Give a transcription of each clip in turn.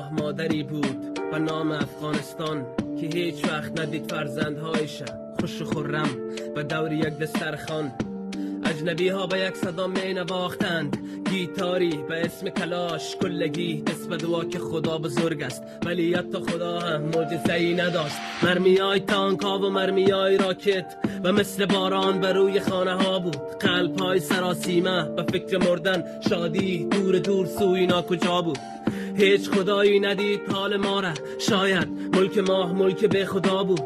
دنیا مادری بود و نام افغانستان که هیچ وقت ندید فرزندهایش خوش و خرم و دور یک دسترخوان. اجنبی ها به یک صدا می نواختند گیتاری به اسم کلاش کلگی، دست به دعا که خدا بزرگ است ولی حتی خدا هم معجزه ای نداشت. مرمیای تانکا و مرمیای راکت و مثل باران بر روی خانه ها بود. قلب های سراسیمه و فکر مردن، شادی دور دور سوی ناکجا بود. هیچ خدایی ندید حال ما را، شاید ملک ما ملک به خدا بود.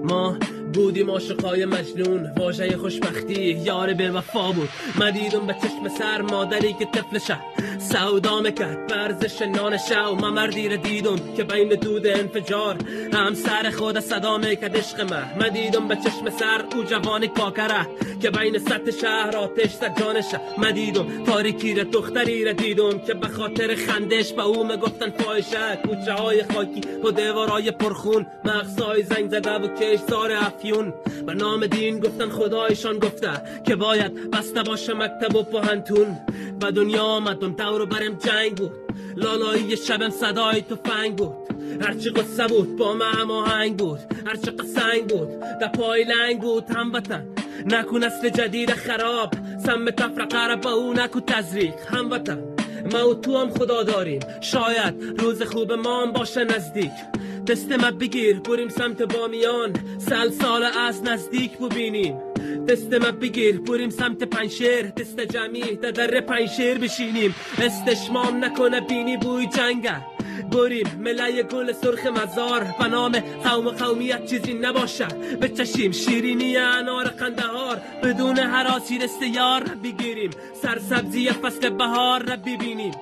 ما بودیم عاشقای مجنون، واژه خوشبختی یار به وفا بود. مدیدم به چشم سر مادری که طفلشه سودا میکرد ورزش نانشه، و من مردی را دیدم که بین دود انفجار هم سر خود صدا میکرد عشق من. مدیدم به چشم سر او جوانی کاکره که بین سطح شهر آتش زد جانشه. مدیدم تاریکی را دختری را دیدم که به خاطر خندش به او میگفتن فاحشه. کوچه های خاکی و دیوارای پرخون، مغزای زنگ زده و کشتار افیون. به نام دین گفتن خدایشان گفته که باید بسته باشه مکتب و پوهنتون. و دنیا آمدم دور برم جنگ بود، لالایی شبم صدای تفنگ بود. هرچی قصه بود با من هماهنگ بود، هرچی قسنگ بود در پای لنگ بود. هموطن نکن نسل جدید خراب، سم تفرقه را با او نکن تزریق. هموطن ما و تو هم خدا داریم، شاید روز خوب ما هم باشه نزدیک. دست ما بگیر بریم سمت بامیان، سال از نزدیک ببینیم. دست ما بگیر بریم سمت پنشیر، دست جمعی در پنشیر بشینیم. استشمام نکنه بینی بوی جنگه، بریم ملای گل سرخ مزار. به نام قوم و قومیت چیزی نباشه، بچشیم شیرینی انار قندهار. بدون هراسی دست یار بگیریم، سرسبزی فصل بهار را ببینیم.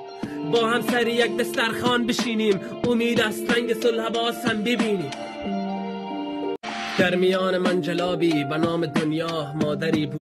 با هم سر یک دسترخوان بشینیم، امید است رنگ صلح باز هم ببینیم. در میان منجلابی به نام دنیا مادری بود.